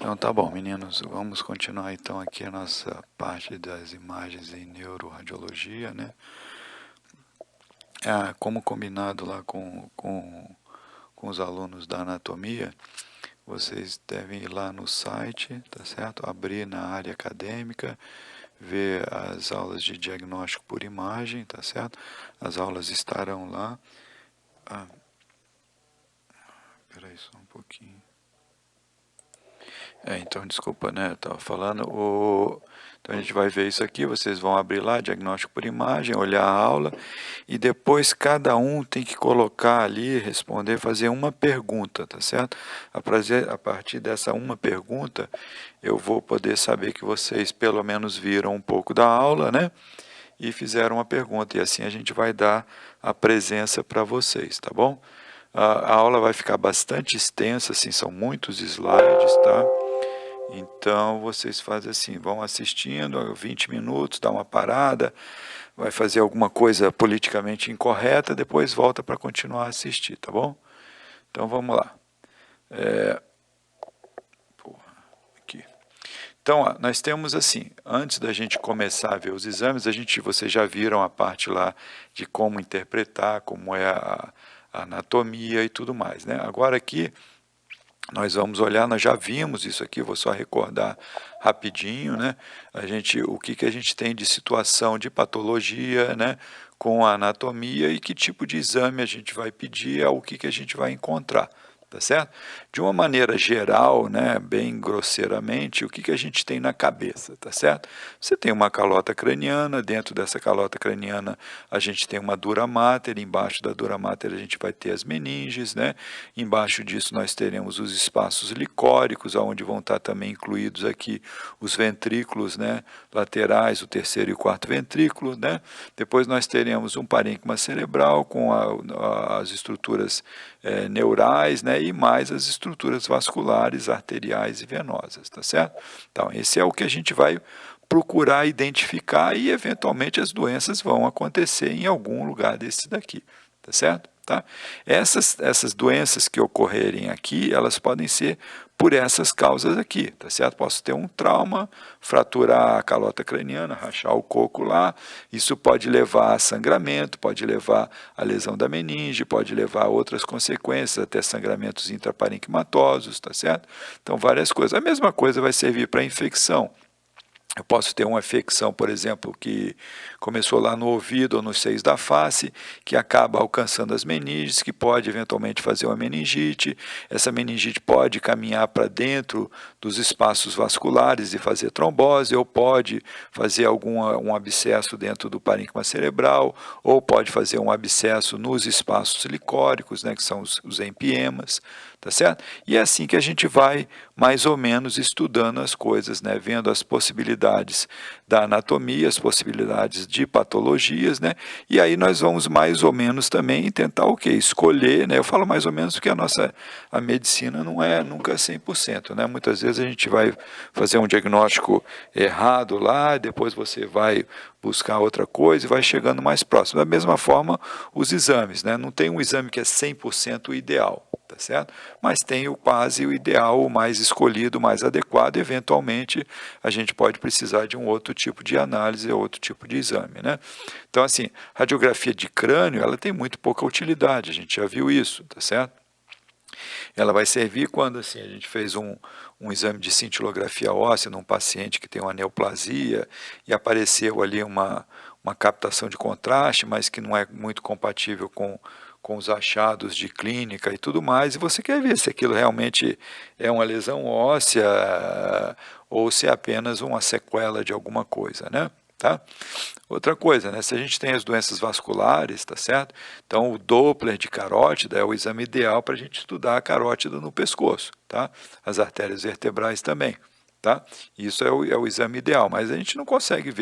Então tá bom, meninos, vamos continuar então aqui a nossa parte das imagens em neuroradiologia, né? Como combinado lá com os alunos da anatomia, vocês devem ir lá no site, tá certo? Abrir na área acadêmica, ver as aulas de diagnóstico por imagem, tá certo? As aulas estarão lá. Peraí só um pouquinho. Então, desculpa, né? Eu estava falando. Então, a gente vai ver isso aqui. Vocês vão abrir lá, diagnóstico por imagem, olhar a aula, e depois cada um tem que colocar ali, responder, fazer uma pergunta, tá certo? A partir dessa uma pergunta, eu vou poder saber que vocês pelo menos viram um pouco da aula, né? E fizeram uma pergunta, e assim a gente vai dar a presença para vocês, tá bom? A aula vai ficar bastante extensa, assim, são muitos slides, tá? Então, vocês fazem assim, vão assistindo 20 minutos, dá uma parada, vai fazer alguma coisa politicamente incorreta, depois volta para continuar a assistir, tá bom? Então, vamos lá. Aqui. Então, ó, nós temos assim, antes da gente começar a ver os exames, vocês já viram a parte lá de como interpretar, como é a anatomia e tudo mais, né? Agora aqui, nós vamos olhar, nós já vimos isso aqui, vou só recordar rapidinho, né? O que a gente tem de situação de patologia, né? Com a anatomia e que tipo de exame a gente vai pedir, o que a gente vai encontrar, tá certo? De uma maneira geral, né? Bem grosseiramente, o que a gente tem na cabeça, tá certo? Você tem uma calota craniana, dentro dessa calota craniana a gente tem uma dura mater, embaixo da dura mater a gente vai ter as meninges, né? Embaixo disso nós teremos os espaços licóricos, onde vão estar também incluídos aqui os ventrículos, né, laterais, o terceiro e o quarto ventrículo, né? Depois nós teremos um parênquima cerebral com as estruturas neurais, né, e mais as estruturas vasculares, arteriais e venosas, tá certo? Então, esse é o que a gente vai procurar identificar e, eventualmente, as doenças vão acontecer em algum lugar desse daqui, tá certo? Tá? Essas doenças que ocorrerem aqui, elas podem ser por essas causas aqui, tá certo? Posso ter um trauma, fraturar a calota craniana, rachar o coco lá, isso pode levar a sangramento, pode levar a lesão da meninge, pode levar a outras consequências, até sangramentos intraparenquimatosos, tá certo? Então, várias coisas. A mesma coisa vai servir para infecção. Eu posso ter uma infecção, por exemplo, que começou lá no ouvido ou nos seios da face, que acaba alcançando as meninges, que pode eventualmente fazer uma meningite. Essa meningite pode caminhar para dentro dos espaços vasculares e fazer trombose, ou pode fazer um abscesso dentro do parênquima cerebral, ou pode fazer um abscesso nos espaços licóricos, né, que são os empiemas, tá certo? E é assim que a gente vai mais ou menos estudando as coisas, né, vendo as possibilidades da anatomia, as possibilidades de patologias, né, e aí nós vamos mais ou menos também tentar o quê? Escolher, né, eu falo mais ou menos porque a medicina não é nunca 100%, né, muitas vezes a gente vai fazer um diagnóstico errado lá, depois você vai buscar outra coisa e vai chegando mais próximo. Da mesma forma, os exames, né, não tem um exame que é 100% ideal, tá certo? Mas tem quase o ideal, o mais escolhido, o mais adequado, eventualmente a gente pode precisar de um outro tipo de análise, outro tipo de exame, né? Então, assim, radiografia de crânio, ela tem muito pouca utilidade, a gente já viu isso, tá certo? Ela vai servir quando assim, a gente fez um exame de cintilografia óssea num paciente que tem uma neoplasia e apareceu ali uma captação de contraste, mas que não é muito compatível com os achados de clínica e tudo mais, e você quer ver se aquilo realmente é uma lesão óssea ou se é apenas uma sequela de alguma coisa, né? Tá? Outra coisa, né? Se a gente tem as doenças vasculares, tá certo? Então, o Doppler de carótida é o exame ideal para a gente estudar a carótida no pescoço, tá? As artérias vertebrais também, tá? Isso é o exame ideal, mas a gente não consegue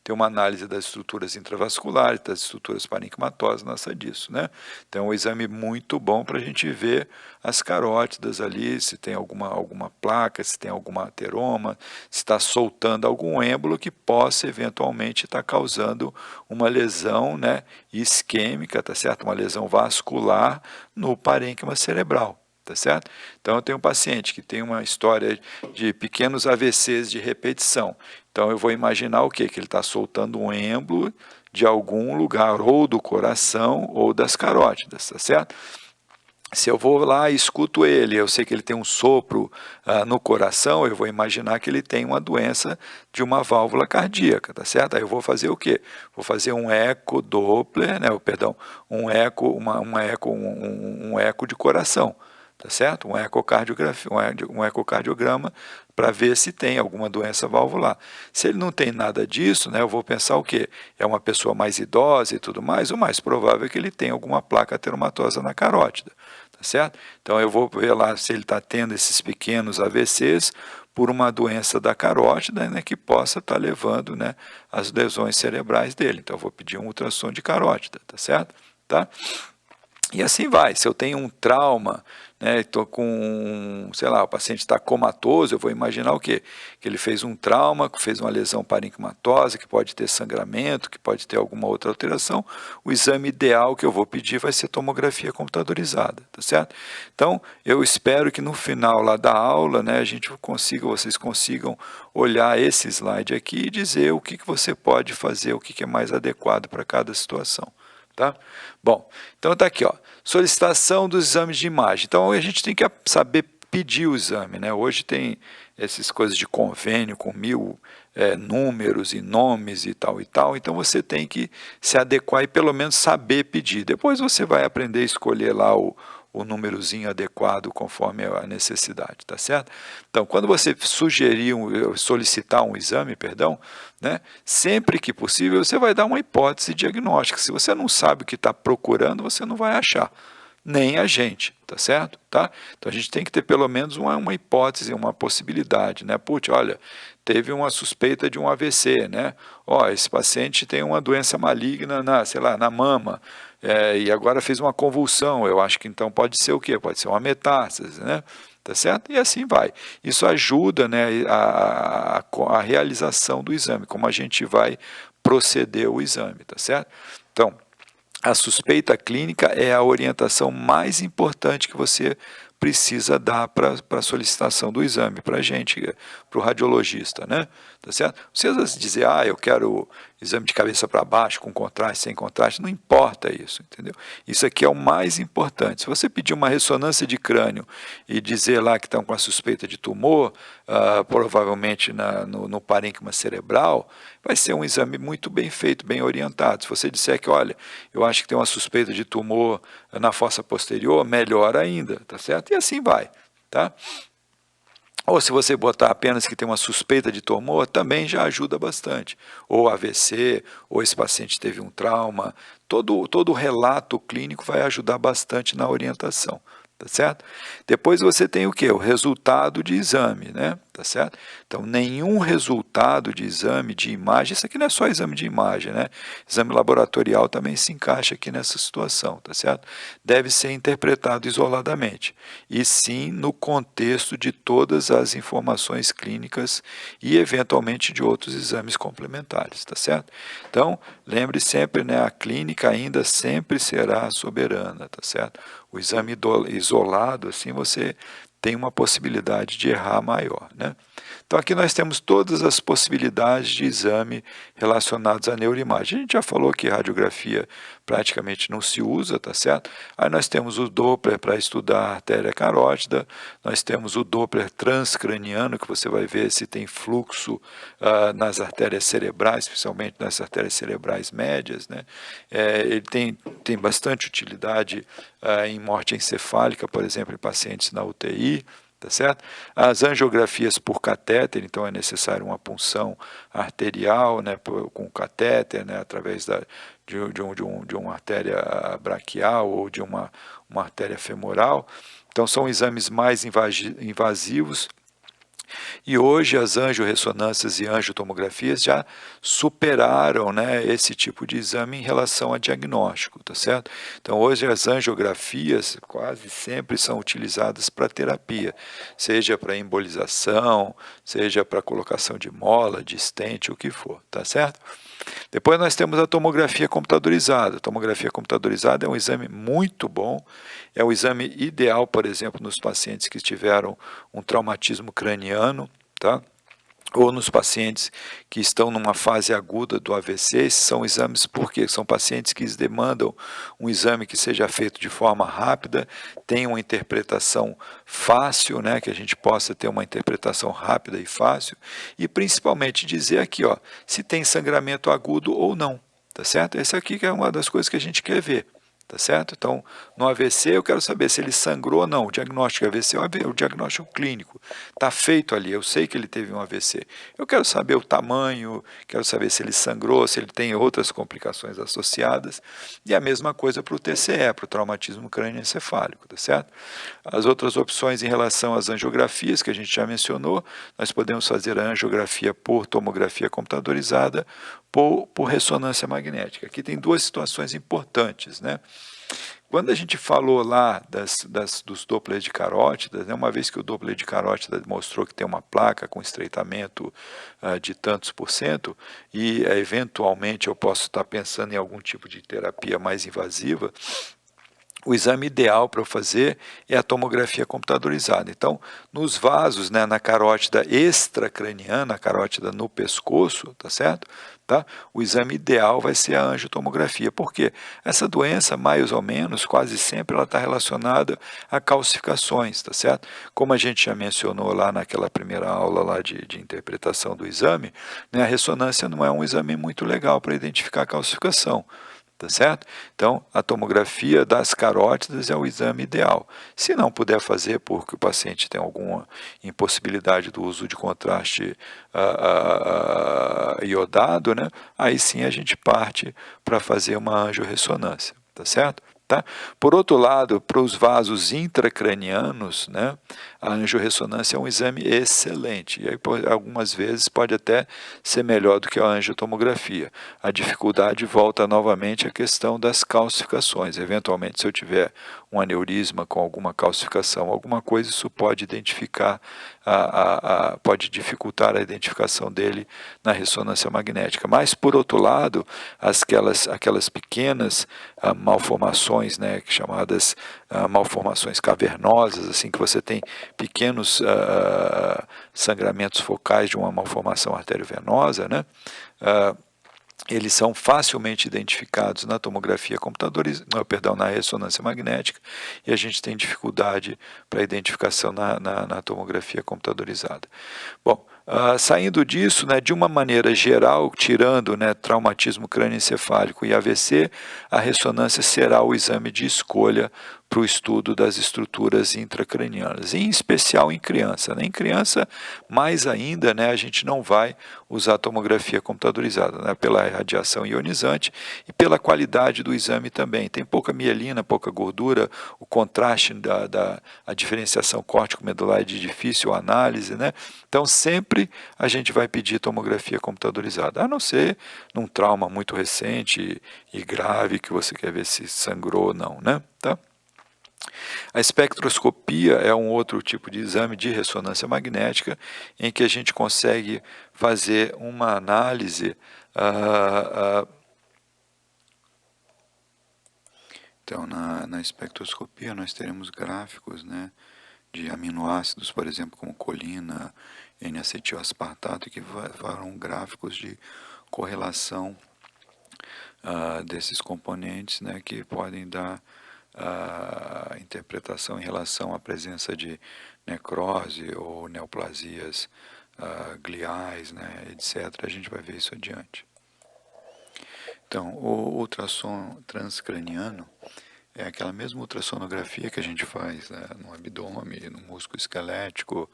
ter uma análise das estruturas intravasculares, das estruturas parenquimatosas, nada disso, né? Então, é um exame muito bom para a gente ver as carótidas ali, se tem alguma placa, se tem alguma ateroma, se está soltando algum êmbolo que possa eventualmente estar causando uma lesão, né, isquêmica, tá certo? Uma lesão vascular no parênquima cerebral, tá certo? Então, eu tenho um paciente que tem uma história de pequenos AVCs de repetição. Então, eu vou imaginar o quê? Que ele está soltando um êmbolo de algum lugar, ou do coração, ou das carótidas, tá certo? Se eu vou lá e escuto ele, eu sei que ele tem um sopro no coração, eu vou imaginar que ele tem uma doença de uma válvula cardíaca, tá certo? Aí eu vou fazer o quê? Vou fazer um eco Doppler, né, perdão, um eco de coração, tá certo? Um ecocardiograma para ver se tem alguma doença valvular. Se ele não tem nada disso, né, eu vou pensar o quê? É uma pessoa mais idosa e tudo mais, o mais provável é que ele tenha alguma placa ateromatosa na carótida. Tá certo? Então eu vou ver lá se ele está tendo esses pequenos AVCs por uma doença da carótida, né, que possa estar levando, né, as lesões cerebrais dele. Então eu vou pedir um ultrassom de carótida, tá certo? Tá? E assim vai. Se eu tenho um trauma, né, estou com, sei lá, o paciente está comatoso, eu vou imaginar o quê? Que ele fez um trauma, fez uma lesão parenquimatosa, que pode ter sangramento, que pode ter alguma outra alteração. O exame ideal que eu vou pedir vai ser tomografia computadorizada, tá certo? Então, eu espero que no final lá da aula, né, vocês consigam olhar esse slide aqui e dizer o que você pode fazer, o que é mais adequado para cada situação. Tá? Bom, então está aqui, ó, solicitação dos exames de imagem. Então a gente tem que saber pedir o exame, né? Hoje tem essas coisas de convênio com 1000 números e nomes e tal, então você tem que se adequar e pelo menos saber pedir. Depois você vai aprender a escolher lá o númerozinho adequado conforme a necessidade, tá certo? Então, quando você solicitar um exame, perdão, né, sempre que possível, você vai dar uma hipótese diagnóstica. Se você não sabe o que está procurando, você não vai achar, nem a gente, tá certo? Tá? Então, a gente tem que ter pelo menos uma hipótese, uma possibilidade, né? Putz, olha, teve uma suspeita de um AVC, né? Ó, esse paciente tem uma doença maligna sei lá, na mama, e agora fez uma convulsão, eu acho que então pode ser o quê? Pode ser uma metástase, né? Tá certo? E assim vai. Isso ajuda, né, a realização do exame, como a gente vai proceder o exame, tá certo? Então, a suspeita clínica é a orientação mais importante que você precisa dar para a solicitação do exame, para a gente, para o radiologista, né? Tá certo? Você às vezes dizer, eu quero exame de cabeça para baixo, com contraste, sem contraste, não importa isso, entendeu? Isso aqui é o mais importante. Se você pedir uma ressonância de crânio e dizer lá que estão com a suspeita de tumor, provavelmente no parênquima cerebral, vai ser um exame muito bem feito, bem orientado. Se você disser que, olha, eu acho que tem uma suspeita de tumor na fossa posterior, melhor ainda, tá certo? E assim vai, tá? Ou se você botar apenas que tem uma suspeita de tumor, também já ajuda bastante. Ou AVC, ou esse paciente teve um trauma, todo relato clínico vai ajudar bastante na orientação, tá certo? Depois você tem o quê? O resultado de exame, né? Tá certo? Então, nenhum resultado de exame de imagem, isso aqui não é só exame de imagem, né? Exame laboratorial também se encaixa aqui nessa situação, tá certo? Deve ser interpretado isoladamente, e sim no contexto de todas as informações clínicas e, eventualmente, de outros exames complementares, tá certo? Então, lembre sempre, né, a clínica ainda sempre será soberana, tá certo? O exame isolado, assim, você tem uma possibilidade de errar maior, né? Então aqui nós temos todas as possibilidades de exame relacionados à neuroimagem. A gente já falou que radiografia praticamente não se usa, tá certo? Aí nós temos o Doppler para estudar a artéria carótida, nós temos o Doppler transcraniano, que você vai ver se tem fluxo nas artérias cerebrais, especialmente nas artérias cerebrais médias, né? Ele tem bastante utilidade em morte encefálica, por exemplo, em pacientes na UTI, tá certo? As angiografias por catéter, então é necessário uma punção arterial, né, com catéter, né, através de uma artéria braquial ou de uma artéria femoral. Então são exames mais invasivos. E hoje as angiorressonâncias e angiotomografias já superaram, né, esse tipo de exame em relação a diagnóstico, tá certo? Então hoje as angiografias quase sempre são utilizadas para terapia, seja para embolização, seja para colocação de mola, de stent, o que for, tá certo? Depois nós temos a tomografia computadorizada. A tomografia computadorizada é um exame muito bom, é o exame ideal, por exemplo, nos pacientes que tiveram um traumatismo craniano, tá? Ou nos pacientes que estão numa fase aguda do AVC. Esses são exames porque são pacientes que demandam um exame que seja feito de forma rápida, tenha uma interpretação fácil, né, que a gente possa ter uma interpretação rápida e fácil, e principalmente dizer aqui, ó, se tem sangramento agudo ou não, tá certo? Essa aqui que é uma das coisas que a gente quer ver. Tá certo? Então, no AVC eu quero saber se ele sangrou ou não. O diagnóstico AVC é o diagnóstico clínico. Está feito ali, eu sei que ele teve um AVC. Eu quero saber o tamanho, quero saber se ele sangrou, se ele tem outras complicações associadas. E a mesma coisa para o TCE, para o traumatismo crânioencefálico, tá certo? As outras opções em relação às angiografias, que a gente já mencionou, nós podemos fazer a angiografia por tomografia computadorizada, por ressonância magnética. Aqui tem duas situações importantes, né? Quando a gente falou lá dos Doppler de carótidas, né, uma vez que o Doppler de carótida mostrou que tem uma placa com estreitamento de tantos por cento, e eventualmente eu posso estar pensando em algum tipo de terapia mais invasiva, o exame ideal para eu fazer é a tomografia computadorizada. Então, nos vasos, né, na carótida extracraniana, a carótida no pescoço, tá certo? Tá? O exame ideal vai ser a angiotomografia. Por quê? Essa doença, mais ou menos, quase sempre ela está relacionada a calcificações, tá certo? Como a gente já mencionou lá naquela primeira aula lá de interpretação do exame, né, a ressonância não é um exame muito legal para identificar a calcificação. Tá certo? Então, a tomografia das carótidas é o exame ideal. Se não puder fazer porque o paciente tem alguma impossibilidade do uso de contraste iodado, né? Aí sim a gente parte para fazer uma angiorressonância, tá certo? Tá? Por outro lado, para os vasos intracranianos, né, a angiorressonância é um exame excelente. E aí, algumas vezes pode até ser melhor do que a angiotomografia. A dificuldade volta novamente à questão das calcificações. Eventualmente, se eu tiver um aneurisma com alguma calcificação, alguma coisa, isso pode identificar, pode dificultar a identificação dele na ressonância magnética. Mas, por outro lado, aquelas pequenas malformações, né, chamadas malformações cavernosas, assim, que você tem pequenos sangramentos focais de uma malformação arteriovenosa, né, eles são facilmente identificados na tomografia computadorizada, perdão, na ressonância magnética, e a gente tem dificuldade para a identificação na tomografia computadorizada. Bom, saindo disso, né, de uma maneira geral, tirando, né, traumatismo crânioencefálico e AVC, a ressonância será o exame de escolha para o estudo das estruturas intracranianas, em especial em criança. Né? Em criança, mais ainda, né, a gente não vai usar tomografia computadorizada, né, pela radiação ionizante e pela qualidade do exame também. Tem pouca mielina, pouca gordura, o contraste a diferenciação córtico-medular é de difícil análise, né? Então, sempre a gente vai pedir tomografia computadorizada, a não ser num trauma muito recente e grave que você quer ver se sangrou ou não, né? Tá? A espectroscopia é um outro tipo de exame de ressonância magnética em que a gente consegue fazer uma análise. Então, na espectroscopia nós teremos gráficos, né, de aminoácidos, por exemplo, como colina, N-acetilaspartato, que farão gráficos de correlação desses componentes, né, que podem dar interpretação em relação à presença de necrose ou neoplasias gliais, né, etc. A gente vai ver isso adiante. Então, o ultrassom transcraniano é aquela mesma ultrassonografia que a gente faz, né, no abdômen, no músculo esquelético,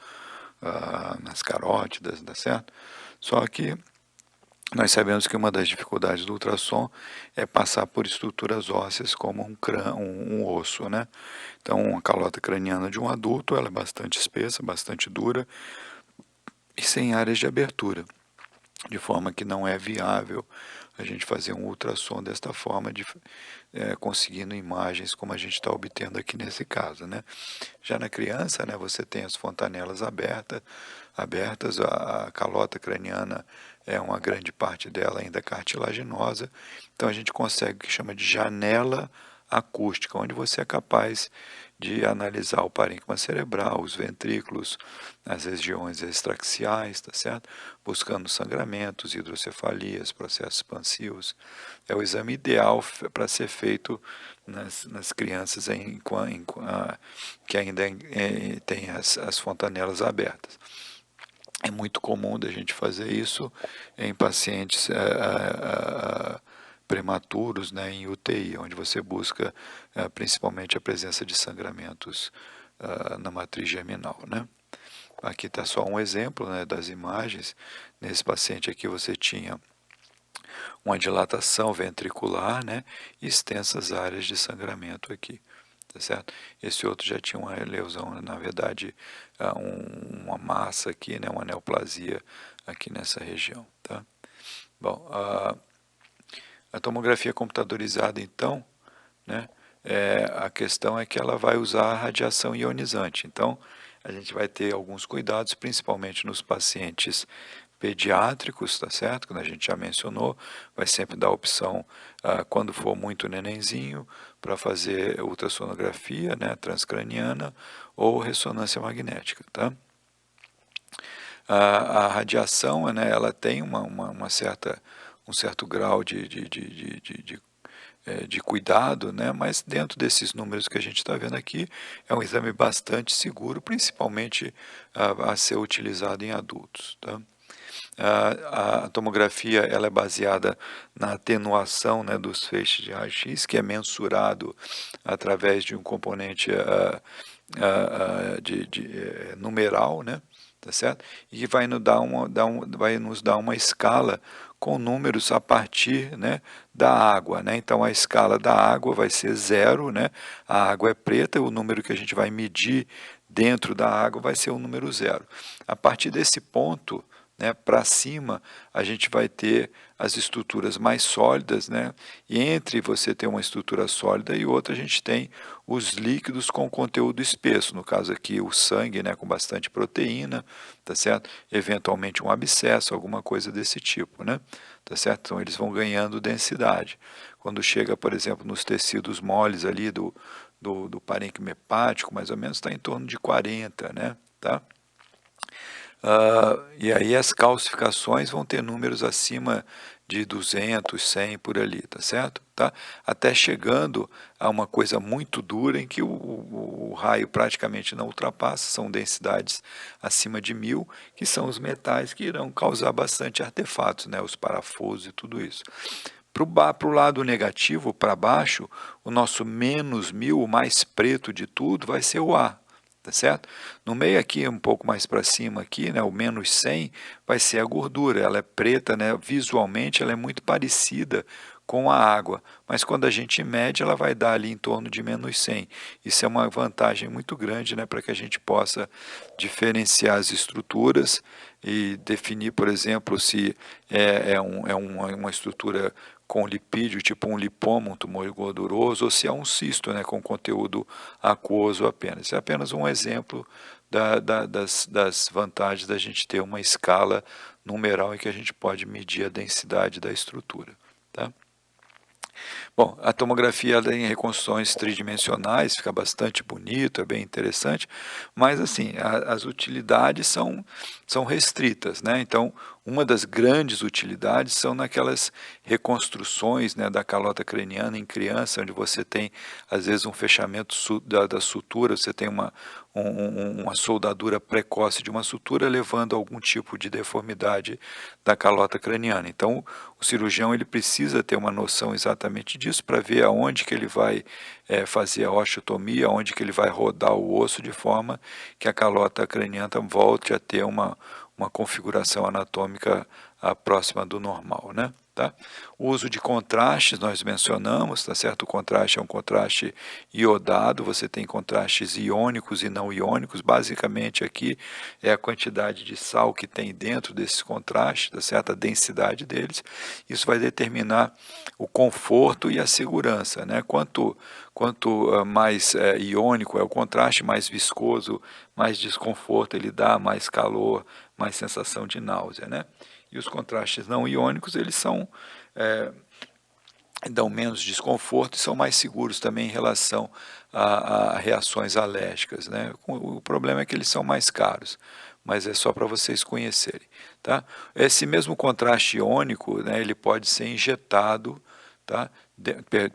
nas carótidas, tá certo? Só que nós sabemos que uma das dificuldades do ultrassom é passar por estruturas ósseas como um osso, né? Então, a calota craniana de um adulto ela é bastante espessa, bastante dura e sem áreas de abertura, de forma que não é viável a gente fazer um ultrassom desta forma, conseguindo imagens como a gente está obtendo aqui nesse caso, né? Já na criança, né, você tem as fontanelas abertas, a calota craniana uma grande parte dela ainda cartilaginosa, então a gente consegue o que chama de janela acústica, onde você é capaz de analisar o parênquima cerebral, os ventrículos, as regiões extraxiais, tá certo? Buscando sangramentos, hidrocefalias, processos expansivos. É o exame ideal para ser feito nas crianças que ainda têm as fontanelas abertas. É muito comum da gente fazer isso em pacientes prematuros, né, em UTI, onde você busca principalmente a presença de sangramentos na matriz germinal, né? Aqui está só um exemplo, né, das imagens. Nesse paciente aqui você tinha uma dilatação ventricular, né, e extensas áreas de sangramento aqui, tá certo? Esse outro já tinha uma lesão, na verdade, uma massa aqui, né, uma neoplasia aqui nessa região, tá? Bom, a tomografia computadorizada, então, né, a questão é que ela vai usar a radiação ionizante. Então, a gente vai ter alguns cuidados, principalmente nos pacientes pediátricos, tá certo? Quando a gente já mencionou, vai sempre dar a opção, quando for muito nenenzinho, para fazer ultrassonografia, né, transcraniana ou ressonância magnética, tá? A radiação, né, ela tem um certo grau de cuidado, né, mas dentro desses números que a gente está vendo aqui, é um exame bastante seguro, principalmente a ser utilizado em adultos, tá? A tomografia ela é baseada na atenuação, né, dos feixes de raio-x, que é mensurado através de um componente numeral, né, tá certo? E que vai vai nos dar uma escala com números a partir, né, da água, né? Então a escala da água vai ser 0, né? A água é preta, o número que a gente vai medir dentro da água vai ser o número 0. A partir desse ponto, né, para cima, a gente vai ter as estruturas mais sólidas, né? E entre você ter uma estrutura sólida e outra, a gente tem os líquidos com conteúdo espesso, no caso aqui o sangue, né, com bastante proteína, tá certo? Eventualmente um abscesso, alguma coisa desse tipo, né? Tá certo? Então eles vão ganhando densidade. Quando chega, por exemplo, nos tecidos moles ali do parênquima hepático, mais ou menos está em torno de 40, né? Tá? E aí as calcificações vão ter números acima de 200, 100 por ali, tá certo? Tá? Até chegando a uma coisa muito dura em que o raio praticamente não ultrapassa, são densidades acima de 1000, que são os metais que irão causar bastante artefatos, né? Os parafusos e tudo isso. Para o lado negativo, para baixo, o nosso menos 1000, o mais preto de tudo, vai ser o ar. Tá certo? No meio aqui, um pouco mais para cima aqui, né, o menos 100, vai ser a gordura. Ela é preta, né, visualmente ela é muito parecida com a água, mas quando a gente mede, ela vai dar ali em torno de menos 100. Isso é uma vantagem muito grande, né, para que a gente possa diferenciar as estruturas e definir, por exemplo, se uma estrutura com lipídio, tipo um lipoma, um tumor gorduroso, ou se é um cisto, né, com conteúdo aquoso apenas. Isso é apenas um exemplo das vantagens da gente ter uma escala numeral em que a gente pode medir a densidade da estrutura. Tá? Bom, a tomografia ela em reconstruções tridimensionais fica bastante bonito, é bem interessante, mas assim, as utilidades são restritas, né? Então, uma das grandes utilidades são naquelas reconstruções, né, da calota craniana em criança, onde você tem, às vezes, um fechamento da sutura, você tem uma soldadura precoce de uma sutura, levando a algum tipo de deformidade da calota craniana. Então, o cirurgião ele precisa ter uma noção exatamente disso para ver aonde que ele vai fazer a osteotomia, aonde que ele vai rodar o osso de forma que a calota craniana volte a ter uma configuração anatômica próxima do normal, né? Tá? O uso de contrastes, nós mencionamos, tá certo? O contraste é um contraste iodado, você tem contrastes iônicos e não iônicos, basicamente aqui é a quantidade de sal que tem dentro desses contrastes, tá certo? A densidade deles, isso vai determinar o conforto e a segurança, né? Quanto mais iônico é o contraste, mais viscoso, mais desconforto ele dá, mais calor, mais sensação de náusea, né? E os contrastes não iônicos, eles são, dão menos desconforto e são mais seguros também em relação a reações alérgicas, né? O problema é que eles são mais caros, mas é só para vocês conhecerem, tá? Esse mesmo contraste iônico, né, ele pode ser injetado, tá?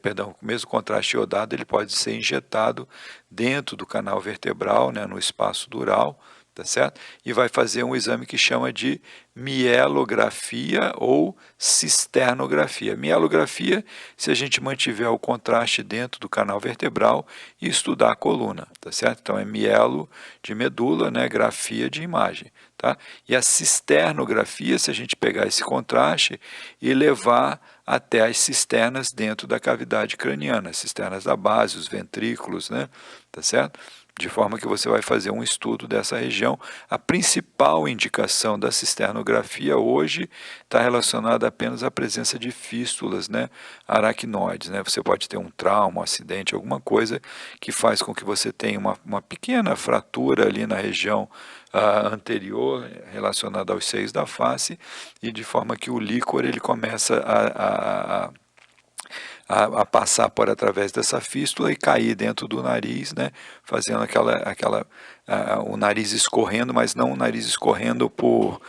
Perdão, o mesmo contraste iodado, ele pode ser injetado dentro do canal vertebral, né, no espaço dural, tá certo? E vai fazer um exame que chama de mielografia ou cisternografia. Mielografia, se a gente mantiver o contraste dentro do canal vertebral e estudar a coluna, tá certo? Então é mielo de medula, né, grafia de imagem, tá? E a cisternografia, se a gente pegar esse contraste e levar até as cisternas dentro da cavidade craniana, as cisternas da base, os ventrículos, né, tá certo? De forma que você vai fazer um estudo dessa região. A principal indicação da cisternografia hoje está relacionada apenas à presença de fístulas, né, aracnoides, né? Você pode ter um trauma, um acidente, alguma coisa que faz com que você tenha uma pequena fratura ali na região anterior, relacionada aos seios da face, e de forma que o líquor ele começa a passar por através dessa fístula e cair dentro do nariz, né, fazendo o nariz escorrendo, mas não o nariz escorrendo por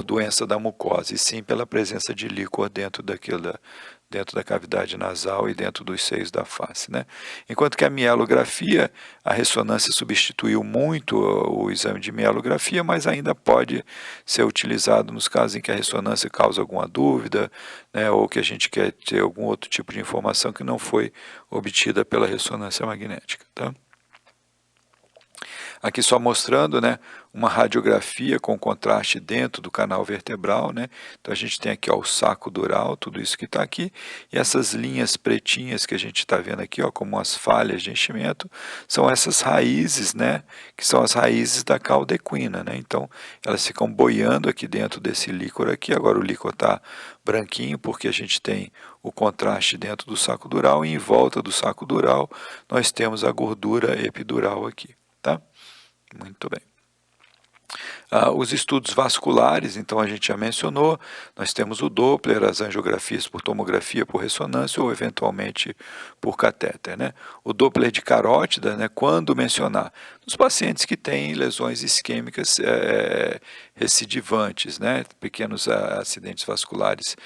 doença da mucosa, e sim pela presença de líquor dentro dentro da cavidade nasal e dentro dos seios da face, né? Enquanto que a mielografia, a ressonância substituiu muito o exame de mielografia, mas ainda pode ser utilizado nos casos em que a ressonância causa alguma dúvida, né, ou que a gente quer ter algum outro tipo de informação que não foi obtida pela ressonância magnética, tá? Aqui só mostrando, né, uma radiografia com contraste dentro do canal vertebral, né? Então a gente tem aqui, ó, o saco dural, tudo isso que está aqui, e essas linhas pretinhas que a gente está vendo aqui, ó, como as falhas de enchimento, são essas raízes, né, que são as raízes da cauda equina, né? Então elas ficam boiando aqui dentro desse líquor aqui. Agora o líquor está branquinho porque a gente tem o contraste dentro do saco dural, e em volta do saco dural nós temos a gordura epidural aqui, tá? Muito bem. Os estudos vasculares, então a gente já mencionou, nós temos o Doppler, as angiografias por tomografia, por ressonância ou eventualmente por catéter, né? O Doppler de carótida, né, quando mencionar, nos pacientes que têm lesões isquêmicas recidivantes, né, pequenos acidentes vasculares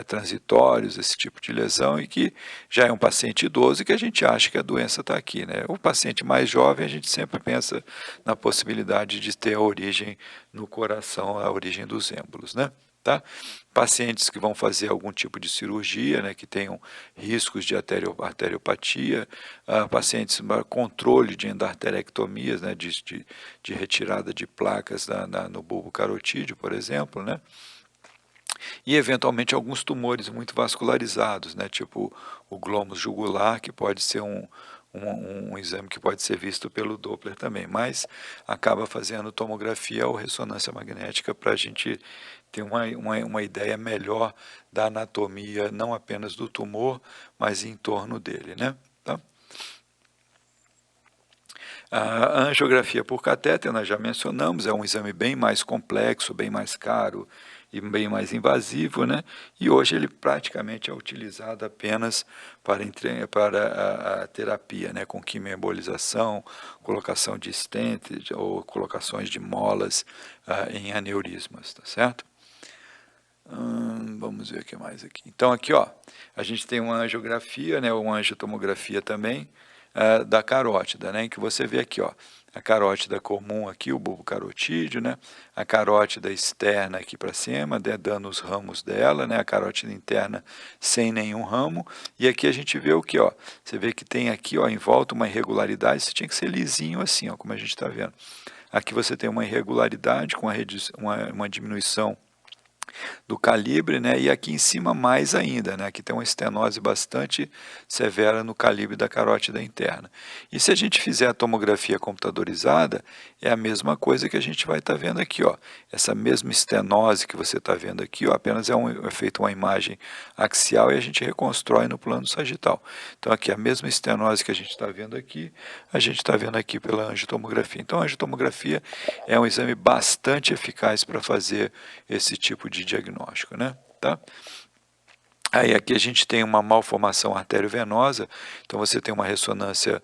transitórios, esse tipo de lesão, e que já é um paciente idoso e que a gente acha que a doença está aqui, né? O paciente mais jovem, a gente sempre pensa na possibilidade de ter a origem no coração, a origem dos êmbolos, né? Tá? Pacientes que vão fazer algum tipo de cirurgia, né, que tenham riscos de arteriopatia, pacientes para controle de endarterectomias, né, de retirada de placas no bulbo carotídeo, por exemplo, né? E eventualmente alguns tumores muito vascularizados, né, tipo o glomus jugular, que pode ser um exame que pode ser visto pelo Doppler também, mas acaba fazendo tomografia ou ressonância magnética para a gente ter uma ideia melhor da anatomia, não apenas do tumor, mas em torno dele, né? Tá? A angiografia por catéter, nós já mencionamos, é um exame bem mais complexo, bem mais caro e bem mais invasivo, né? E hoje ele praticamente é utilizado apenas para a terapia, né? Com quimioembolização, colocação de stent ou colocações de molas em aneurismas, tá certo? Vamos ver o que mais aqui. Então aqui, ó, a gente tem uma angiografia, né, uma angiotomografia também da carótida, né, em que você vê aqui, ó, a carótida comum aqui, o bulbo carotídeo, né, a carótida externa aqui para cima, né, dando os ramos dela, né, a carótida interna sem nenhum ramo, e aqui a gente vê o que, ó, você vê que tem aqui, ó, em volta uma irregularidade, isso tinha que ser lisinho assim, ó, como a gente está vendo. Aqui você tem uma irregularidade com uma diminuição do calibre, né? E aqui em cima mais ainda, né? Aqui tem uma estenose bastante severa no calibre da carótida interna. E se a gente fizer a tomografia computadorizada, é a mesma coisa que a gente vai estar vendo aqui, ó. Essa mesma estenose que você está vendo aqui, ó, apenas é feita uma imagem axial e a gente reconstrói no plano sagital. Então aqui a mesma estenose que a gente está vendo aqui, a gente está vendo aqui pela angiotomografia. Então a angiotomografia é um exame bastante eficaz para fazer esse tipo de diagnóstico, né? Tá? Aí aqui a gente tem uma malformação arteriovenosa, então você tem uma ressonância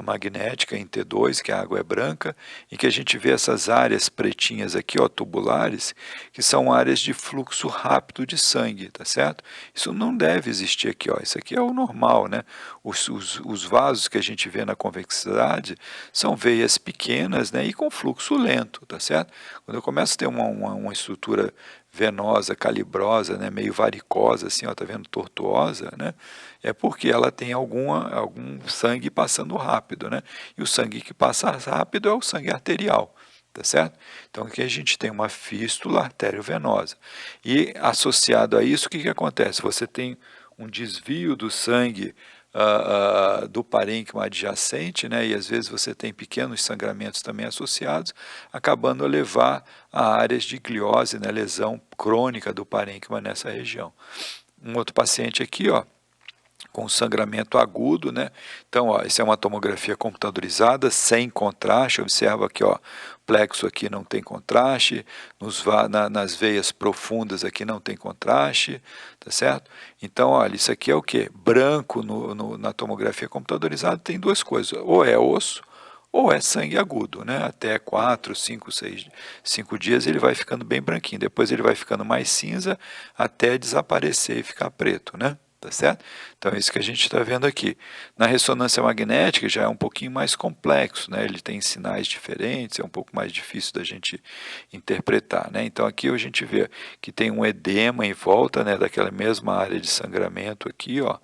magnética em T2, que a água é branca, em que a gente vê essas áreas pretinhas aqui, ó, tubulares, que são áreas de fluxo rápido de sangue, tá certo? Isso não deve existir aqui, ó, isso aqui é o normal, né? Os vasos que a gente vê na convexidade são veias pequenas, né, e com fluxo lento, tá certo? Quando eu começo a ter uma estrutura venosa, calibrosa, né, meio varicosa, assim, ó, tá vendo, tortuosa, né, é porque ela tem algum sangue passando rápido, né, e o sangue que passa rápido é o sangue arterial, tá certo? Então aqui a gente tem uma fístula arteriovenosa, e associado a isso, o que acontece? Você tem um desvio do sangue do parênquima adjacente, né, e às vezes você tem pequenos sangramentos também associados, acabando a levar a áreas de gliose, né, lesão crônica do parênquima nessa região. Um outro paciente aqui, ó, com sangramento agudo, né? Então, ó, isso é uma tomografia computadorizada, sem contraste, observa aqui, ó, plexo aqui não tem contraste, nas veias profundas aqui não tem contraste, tá certo? Então, olha, isso aqui é o que? Branco na tomografia computadorizada tem duas coisas, ou é osso, ou é sangue agudo, né? Até 4, 5, 6, 5 dias ele vai ficando bem branquinho, depois ele vai ficando mais cinza até desaparecer e ficar preto, né? Tá certo? Então é isso que a gente está vendo aqui. Na ressonância magnética já é um pouquinho mais complexo, né? Ele tem sinais diferentes, é um pouco mais difícil da gente interpretar, né? Então aqui a gente vê que tem um edema em volta, né, daquela mesma área de sangramento aqui, ó,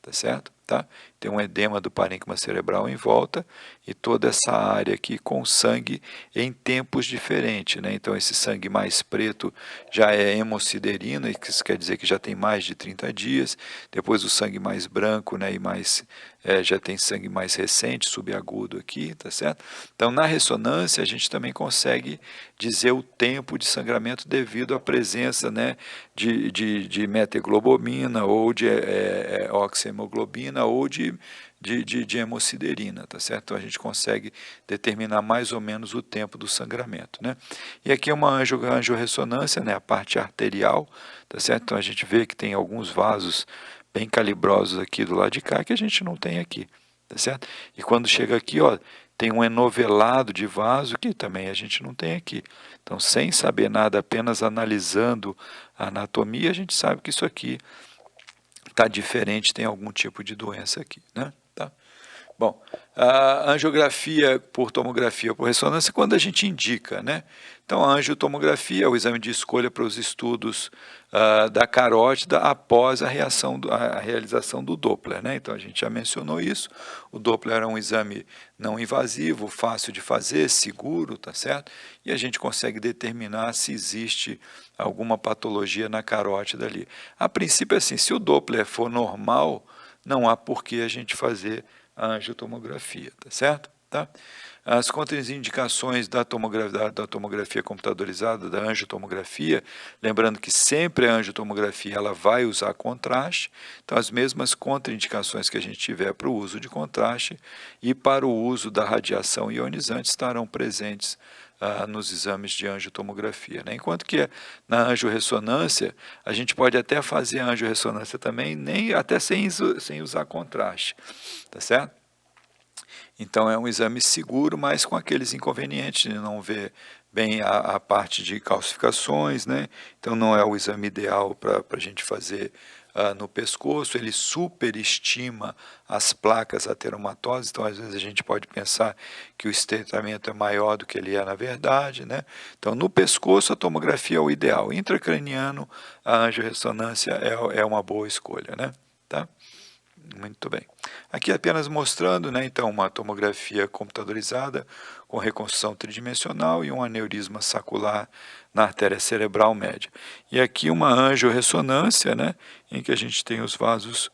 tá certo? Tá? Tem um edema do parênquima cerebral em volta e toda essa área aqui com sangue em tempos diferentes, né? Então esse sangue mais preto já é hemosiderina, isso quer dizer que já tem mais de 30 dias, depois o sangue mais branco, né, e mais já tem sangue mais recente, subagudo aqui, tá certo? Então na ressonância a gente também consegue dizer o tempo de sangramento devido à presença, né, de metahemoglobina ou de oxihemoglobina ou de hemosiderina, tá certo? Então a gente consegue determinar mais ou menos o tempo do sangramento, né? E aqui é uma angiorressonância, né, a parte arterial, tá certo? Então a gente vê que tem alguns vasos bem calibrosos aqui do lado de cá que a gente não tem aqui, tá certo? E quando chega aqui, ó, tem um enovelado de vaso que também a gente não tem aqui. Então, sem saber nada, apenas analisando a anatomia, a gente sabe que isso aqui está diferente, tem algum tipo de doença aqui, né? Tá? Bom, a angiografia por tomografia por ressonância, quando a gente indica, né? Então, a angiotomografia é o exame de escolha para os estudos da carótida após a realização do Doppler, né? Então, a gente já mencionou isso. O Doppler é um exame não invasivo, fácil de fazer, seguro, tá certo? E a gente consegue determinar se existe alguma patologia na carótida ali. A princípio, assim, se o Doppler for normal, não há por que a gente fazer a angiotomografia, tá certo? Tá? As contraindicações da tomografia computadorizada, da angiotomografia, lembrando que sempre a angiotomografia ela vai usar contraste, então as mesmas contraindicações que a gente tiver para o uso de contraste e para o uso da radiação ionizante estarão presentes nos exames de angiotomografia, né? Enquanto que na angiorressonância, a gente pode até fazer a angiorressonância também, até sem usar contraste, tá certo? Então é um exame seguro, mas com aqueles inconvenientes de não ver bem a parte de calcificações, né? Então não é o exame ideal para a gente fazer no pescoço, ele superestima as placas ateromatosas, então às vezes a gente pode pensar que o estreitamento é maior do que ele é na verdade, né? Então no pescoço a tomografia é o ideal, intracraniano a angiorressonância é uma boa escolha, né? Tá? Muito bem. Aqui apenas mostrando, né, então, uma tomografia computadorizada com reconstrução tridimensional e um aneurisma sacular na artéria cerebral média. E aqui uma angiorressonância, né, em que a gente tem os vasos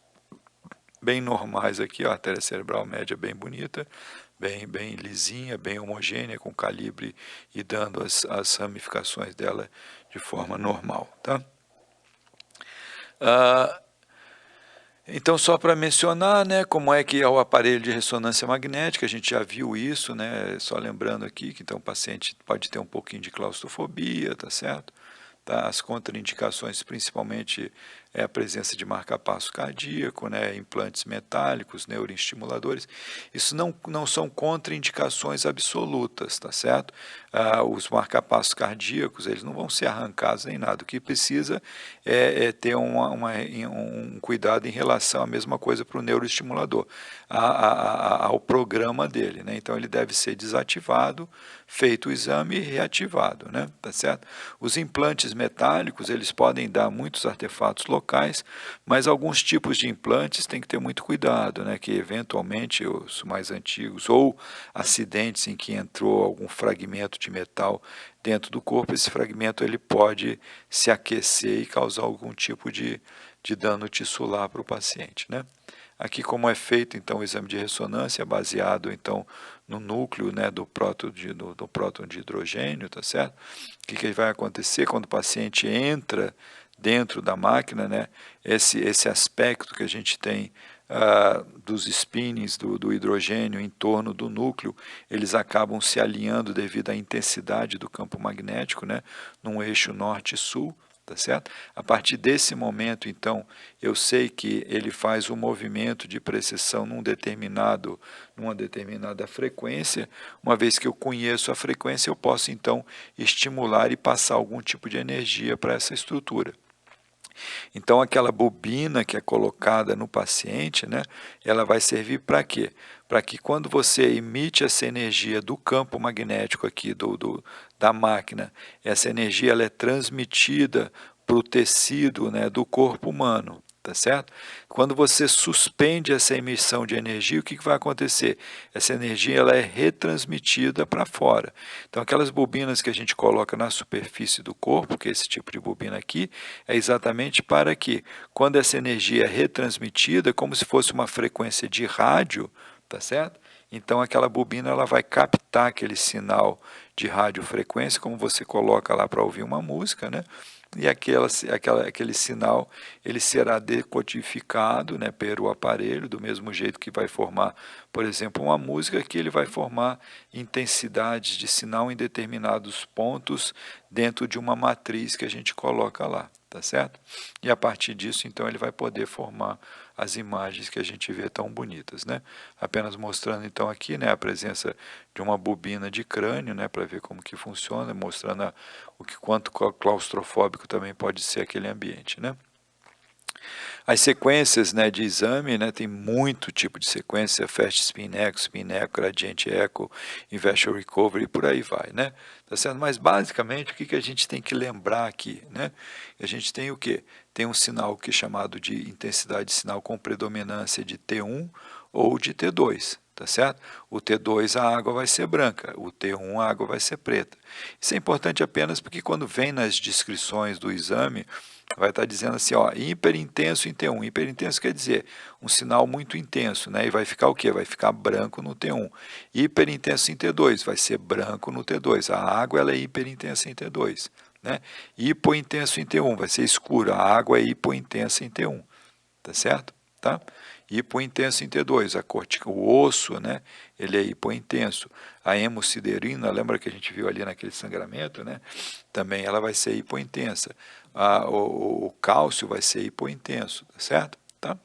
bem normais aqui, a artéria cerebral média bem bonita, bem lisinha, bem homogênea, com calibre e dando as ramificações dela de forma normal, tá? Então, só para mencionar, né, como é que é o aparelho de ressonância magnética, a gente já viu isso, né, só lembrando aqui que então o paciente pode ter um pouquinho de claustrofobia, tá certo? Tá? As contraindicações, principalmente, é a presença de marca-passo cardíaco, né, implantes metálicos, neuroestimuladores. Isso não são contraindicações absolutas, tá certo? Os marca-passos cardíacos, eles não vão ser arrancados nem nada. O que precisa é ter um cuidado em relação à mesma coisa para o neuroestimulador, ao programa dele, né? Então, ele deve ser desativado, feito o exame e reativado, né? Tá certo? Os implantes metálicos, eles podem dar muitos artefatos locais, mas alguns tipos de implantes tem que ter muito cuidado, né? Que eventualmente os mais antigos ou acidentes em que entrou algum fragmento de metal dentro do corpo, esse fragmento ele pode se aquecer e causar algum tipo de dano tissular para o paciente, né? Aqui como é feito então o exame de ressonância baseado então no núcleo, né, do próton de hidrogênio, tá certo? O que vai acontecer quando o paciente entra dentro da máquina, né? Esse aspecto que a gente tem dos spinings do hidrogênio em torno do núcleo, eles acabam se alinhando devido à intensidade do campo magnético, né, num eixo norte-sul, tá certo? A partir desse momento, então, eu sei que ele faz um movimento de precessão numa determinada frequência. Uma vez que eu conheço a frequência, eu posso, então, estimular e passar algum tipo de energia para essa estrutura. Então, aquela bobina que é colocada no paciente, né, ela vai servir para quê? Para que quando você emite essa energia do campo magnético aqui da máquina, essa energia ela é transmitida para o tecido, né, do corpo humano. Tá certo? Quando você suspende essa emissão de energia, o que vai acontecer? Essa energia ela é retransmitida para fora. Então, aquelas bobinas que a gente coloca na superfície do corpo, que é esse tipo de bobina aqui, é exatamente para que, quando essa energia é retransmitida, como se fosse uma frequência de rádio, tá certo? Então, aquela bobina ela vai captar aquele sinal de radiofrequência, como você coloca lá para ouvir uma música, né? E aquele sinal ele será decodificado, né, pelo aparelho, do mesmo jeito que vai formar, por exemplo, uma música, que ele vai formar intensidades de sinal em determinados pontos dentro de uma matriz que a gente coloca lá, tá certo? E a partir disso, então, ele vai poder formar as imagens que a gente vê tão bonitas, né? Apenas mostrando, então, aqui, né, a presença de uma bobina de crânio, né, para ver como que funciona, mostrando quanto claustrofóbico também pode ser aquele ambiente, né? As sequências, né, de exame, né, tem muito tipo de sequência, Fast Spin Echo, Gradiente Echo, Inversion Recovery, e por aí vai, né? Tá certo? Mas basicamente o que a gente tem que lembrar aqui, né? A gente tem o quê? Tem um sinal que é chamado de intensidade de sinal com predominância de T1 ou de T2, tá certo? O T2 a água vai ser branca, o T1 a água vai ser preta. Isso é importante apenas porque quando vem nas descrições do exame, vai estar dizendo assim, ó, hiperintenso em T1. Hiperintenso quer dizer um sinal muito intenso, né? E vai ficar o quê? Vai ficar branco no T1. Hiperintenso em T2, vai ser branco no T2. A água ela é hiperintensa em T2, né? Hipointenso em T1, vai ser escuro. A água é hipointensa em T1, tá certo? Tá? Hipointenso em T2, o osso, né, ele é hipointenso. A hemosiderina, lembra que a gente viu ali naquele sangramento, né, também ela vai ser hipointensa. O cálcio vai ser hipointenso, tá certo? Tá?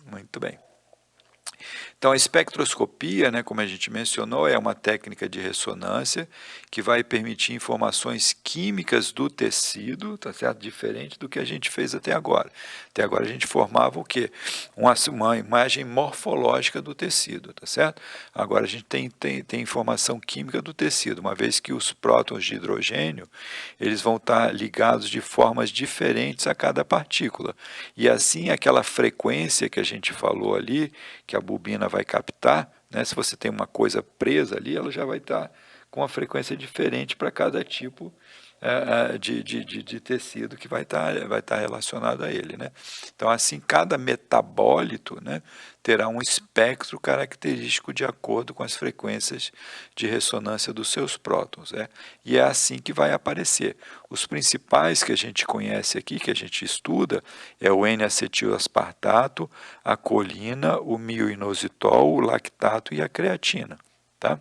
Muito bem. Então, a espectroscopia, né, como a gente mencionou, é uma técnica de ressonância que vai permitir informações químicas do tecido, tá certo? Diferente do que a gente fez até agora. Até agora a gente formava o quê? Uma imagem morfológica do tecido, tá certo? Agora a gente tem informação química do tecido, uma vez que os prótons de hidrogênio, eles vão estar ligados de formas diferentes a cada partícula. E assim, aquela frequência que a gente falou ali, que a bobina vai captar, né? Se você tem uma coisa presa ali, ela já vai estar com uma frequência diferente para cada tipo de tecido que vai estar relacionado a ele, né? Então, assim, cada metabólito, né, terá um espectro característico de acordo com as frequências de ressonância dos seus prótons, né? E é assim que vai aparecer. Os principais que a gente conhece aqui, que a gente estuda, é o N-acetilaspartato, a colina, o mioinositol, o lactato e a creatina, tá?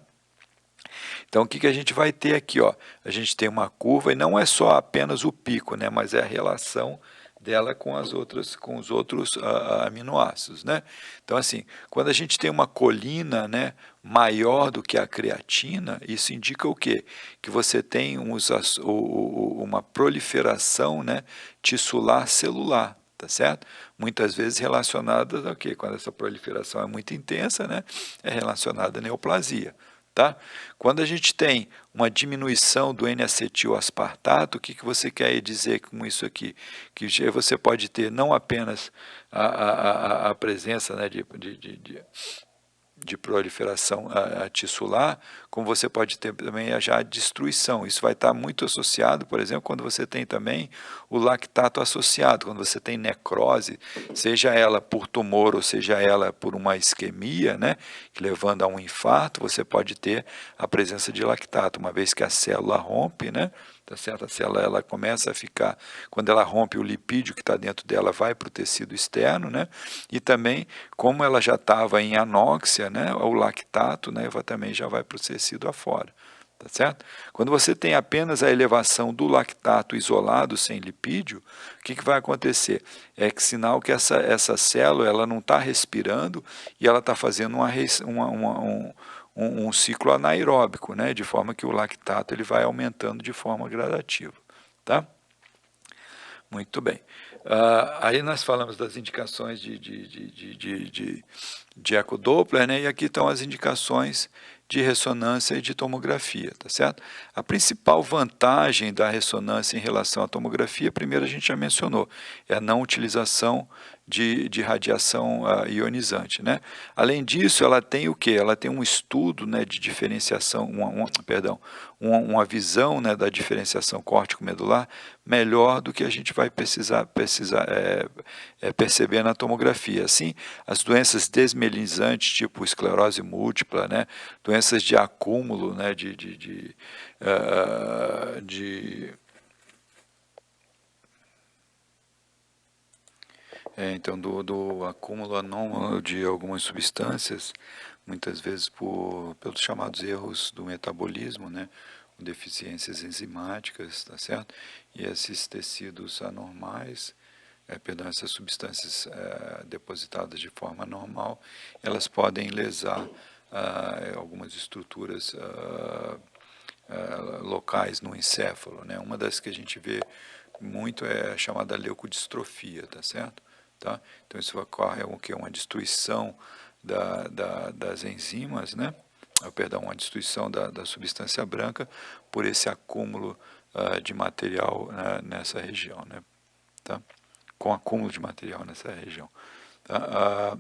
Então, o que a gente vai ter aqui, ó? A gente tem uma curva e não é só apenas o pico, né? Mas é a relação dela com os outros aminoácidos, né? Então, assim, quando a gente tem uma colina, né, maior do que a creatina, isso indica o quê? Que você tem uma proliferação, né, tissular celular, tá certo? Muitas vezes relacionada ao quê? Quando essa proliferação é muito intensa, né, é relacionada à neoplasia. Tá? Quando a gente tem uma diminuição do N-acetil-aspartato, o que você quer dizer com isso aqui? Que você pode ter não apenas a presença, né, de proliferação tissular, como você pode ter também já a destruição. Isso vai estar muito associado, por exemplo, quando você tem também o lactato associado, quando você tem necrose, seja ela por tumor ou seja ela por uma isquemia, né, levando a um infarto, você pode ter a presença de lactato, uma vez que a célula rompe, né, tá certo? A célula ela começa a ficar, quando ela rompe, o lipídio que está dentro dela vai para o tecido externo, né? E também, como ela já estava em anóxia, né? O lactato, né? Também já vai para o tecido afora. Tá certo? Quando você tem apenas a elevação do lactato isolado, sem lipídio, o que vai acontecer? É que sinal que essa célula ela não está respirando e ela está fazendo um ciclo anaeróbico, né? De forma que o lactato ele vai aumentando de forma gradativa. Tá? Muito bem. Aí nós falamos das indicações de ecodoppler, né? E aqui estão as indicações de ressonância e de tomografia, tá certo? A principal vantagem da ressonância em relação à tomografia, primeiro a gente já mencionou, é a não utilização de radiação ionizante, né? Além disso, ela tem o quê? Ela tem um estudo, né, de diferenciação, uma visão, né, da diferenciação córtico-medular melhor do que a gente vai precisar perceber na tomografia. Assim, as doenças desmielinizantes, tipo esclerose múltipla, né, doenças de acúmulo, né, então, do acúmulo anômalo de algumas substâncias, muitas vezes pelos chamados erros do metabolismo, né, deficiências enzimáticas, tá certo? E esses tecidos anormais, essas substâncias depositadas de forma normal, elas podem lesar algumas estruturas locais no encéfalo, né? Uma das que a gente vê muito é a chamada leucodistrofia, tá certo? Tá? Então isso ocorre uma destruição das enzimas, né? Uma destruição da substância branca por esse acúmulo de material nessa região, né? Tá? Com acúmulo de material nessa região. Tá?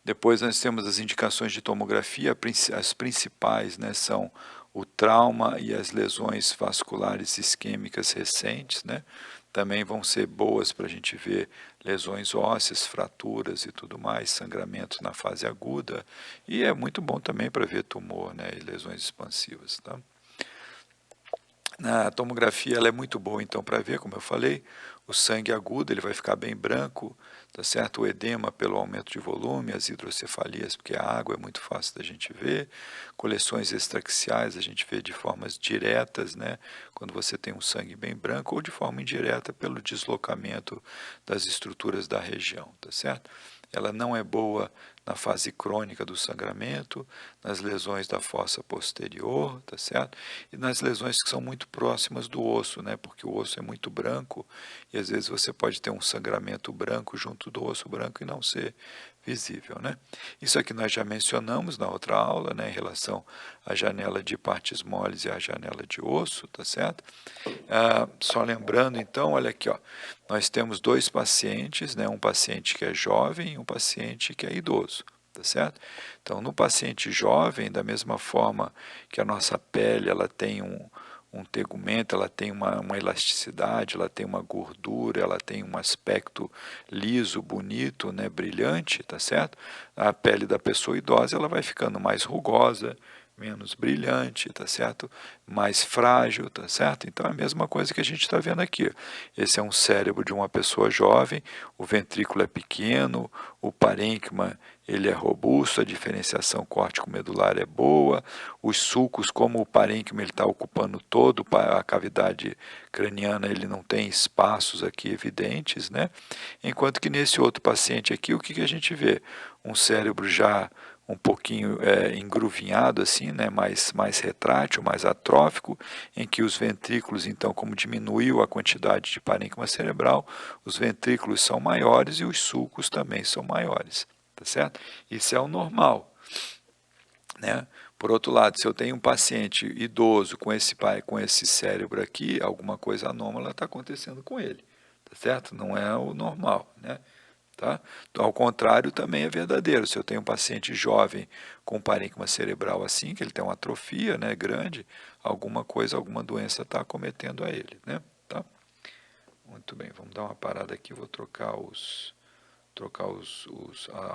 Depois nós temos as indicações de tomografia, as principais, né, são o trauma e as lesões vasculares isquêmicas recentes, né? Também vão ser boas para a gente ver lesões ósseas, fraturas e tudo mais, sangramentos na fase aguda, e é muito bom também para ver tumor, né, e lesões expansivas. Tá? A tomografia ela é muito boa então para ver, como eu falei, o sangue agudo ele vai ficar bem branco, tá certo? O edema pelo aumento de volume, as hidrocefalias, porque a água é muito fácil da gente ver, coleções extraxiais a gente vê de formas diretas, né? Quando você tem um sangue bem branco, ou de forma indireta pelo deslocamento das estruturas da região, tá certo? Ela não é boa na fase crônica do sangramento, nas lesões da fossa posterior, tá certo? E nas lesões que são muito próximas do osso, né? Porque o osso é muito branco e às vezes você pode ter um sangramento branco junto do osso branco e não ser visível, né? Isso aqui nós já mencionamos na outra aula, né? Em relação à janela de partes moles e à janela de osso, tá certo? Só lembrando então, olha aqui, ó, nós temos dois pacientes, né? Um paciente que é jovem e um paciente que é idoso, tá certo? Então, no paciente jovem, da mesma forma que a nossa pele ela tem um tegumento, ela tem uma elasticidade, ela tem uma gordura, ela tem um aspecto liso, bonito, né, brilhante, tá certo? A pele da pessoa idosa ela vai ficando mais rugosa, menos brilhante, tá certo? Mais frágil, tá certo? Então é a mesma coisa que a gente está vendo aqui. Esse é um cérebro de uma pessoa jovem, o ventrículo é pequeno, o parênquima ele é robusto, a diferenciação córtico-medular é boa, os sulcos, como o parênquima ele está ocupando todo a cavidade craniana, ele não tem espaços aqui evidentes, né? Enquanto que nesse outro paciente aqui, o que que a gente vê? Um cérebro já um pouquinho engruvinhado assim, né, mais retrátil, mais atrófico, em que os ventrículos, então, como diminuiu a quantidade de parênquima cerebral, os ventrículos são maiores e os sulcos também são maiores, tá certo? Isso é o normal, né? Por outro lado, se eu tenho um paciente idoso com esse cérebro aqui, alguma coisa anômala está acontecendo com ele, tá certo? Não é o normal, né? Tá? Então, ao contrário, também é verdadeiro. Se eu tenho um paciente jovem com parênquima cerebral assim, que ele tem uma atrofia, né, grande, alguma coisa, alguma doença está acometendo a ele, né? Tá? Muito bem, vamos dar uma parada aqui, vou trocar